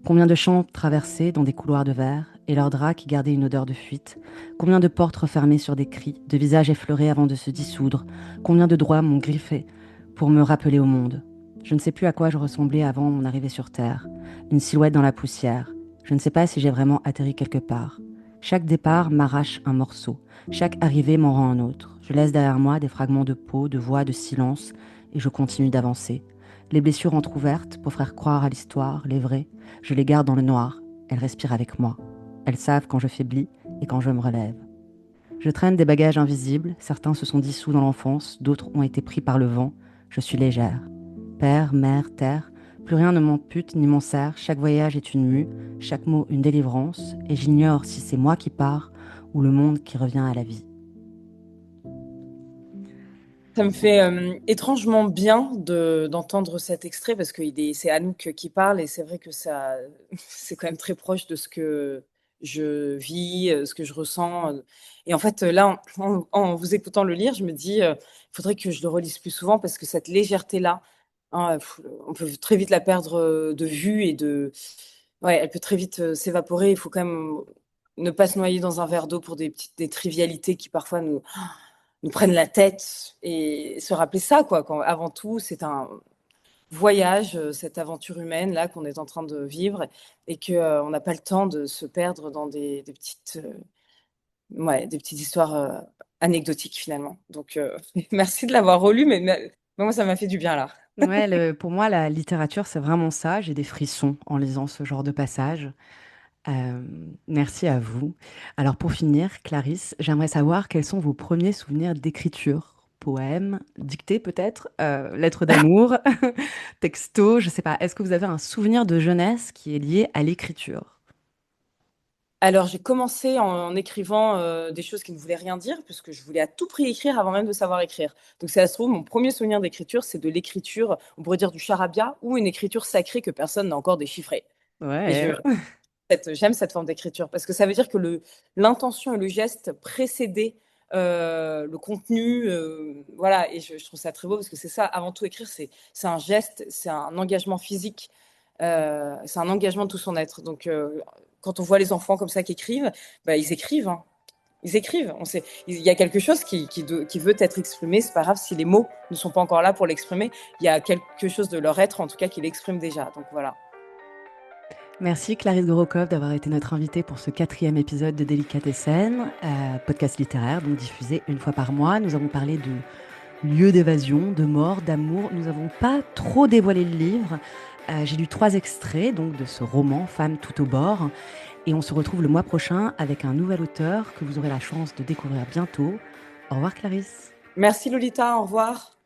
Combien de champs traversés dans des couloirs de verre, et leurs draps qui gardaient une odeur de fuite. Combien de portes refermées sur des cris, de visages effleurés avant de se dissoudre. Combien de doigts m'ont griffé pour me rappeler au monde. Je ne sais plus à quoi je ressemblais avant mon arrivée sur Terre. Une silhouette dans la poussière. Je ne sais pas si j'ai vraiment atterri quelque part. Chaque départ m'arrache un morceau. Chaque arrivée m'en rend un autre. Je laisse derrière moi des fragments de peau, de voix, de silence, et je continue d'avancer. Les blessures entr'ouvertes pour faire croire à l'histoire, les vraies, je les garde dans le noir. Elles respirent avec moi. Elles savent quand je faiblis et quand je me relève. Je traîne des bagages invisibles. Certains se sont dissous dans l'enfance, d'autres ont été pris par le vent. Je suis légère. Père, mère, terre, plus rien ne m'ampute ni m'en serre. Chaque voyage est une mue, chaque mot une délivrance, et j'ignore si c'est moi qui pars ou le monde qui revient à la vie. Ça me fait étrangement bien d'entendre cet extrait parce que c'est Anouk qui parle et c'est vrai que ça, c'est quand même très proche de ce que je vis, ce que je ressens. Et en fait, là, en vous écoutant le lire, je me dis, il faudrait que je le relise plus souvent parce que cette légèreté-là, on peut très vite la perdre de vue ouais, elle peut très vite s'évaporer. Il faut quand même ne pas se noyer dans un verre d'eau pour des trivialités qui parfois nous prennent la tête et se rappeler ça, quoi. Avant tout, c'est un voyage, cette aventure humaine là qu'on est en train de vivre et que on n'a pas le temps de se perdre dans des petites, ouais, des petites histoires anecdotiques finalement. Donc, merci de l'avoir relu, mais moi ça m'a fait du bien là. Ouais, pour moi, la littérature, c'est vraiment ça. J'ai des frissons en lisant ce genre de passage. Merci à vous. Alors pour finir, Clarisse, j'aimerais savoir quels sont vos premiers souvenirs d'écriture. Poèmes, dictées peut-être, lettres d'amour, texto, je sais pas. Est-ce que vous avez un souvenir de jeunesse qui est lié à l'écriture? Alors, j'ai commencé en écrivant des choses qui ne voulaient rien dire, puisque je voulais à tout prix écrire avant même de savoir écrire. Donc, ça se trouve, mon premier souvenir d'écriture, c'est de l'écriture, on pourrait dire du charabia, ou une écriture sacrée que personne n'a encore déchiffrée. Et Ouais. j'aime cette forme d'écriture, parce que ça veut dire que l'intention et le geste précédaient le contenu. Voilà, et je trouve ça très beau, parce que c'est ça, avant tout, écrire, c'est un geste, c'est un engagement physique, c'est un engagement de tout son être. Donc, quand on voit les enfants comme ça qui écrivent, bah, ils écrivent. Hein. Ils écrivent. Il y a quelque chose qui veut être exprimé. C'est pas grave si les mots ne sont pas encore là pour l'exprimer. Il y a quelque chose de leur être, en tout cas, qui l'exprime déjà. Donc voilà. Merci Clarisse Gorokov d'avoir été notre invitée pour ce 4e épisode de Délicatessen, podcast littéraire, donc diffusé une fois par mois. Nous avons parlé de lieux d'évasion, de mort, d'amour. Nous n'avons pas trop dévoilé le livre. J'ai lu 3 extraits donc de ce roman Femmes tout au bord. Et on se retrouve le mois prochain avec un nouvel auteur que vous aurez la chance de découvrir bientôt. Au revoir Clarisse. Merci Lolita, au revoir.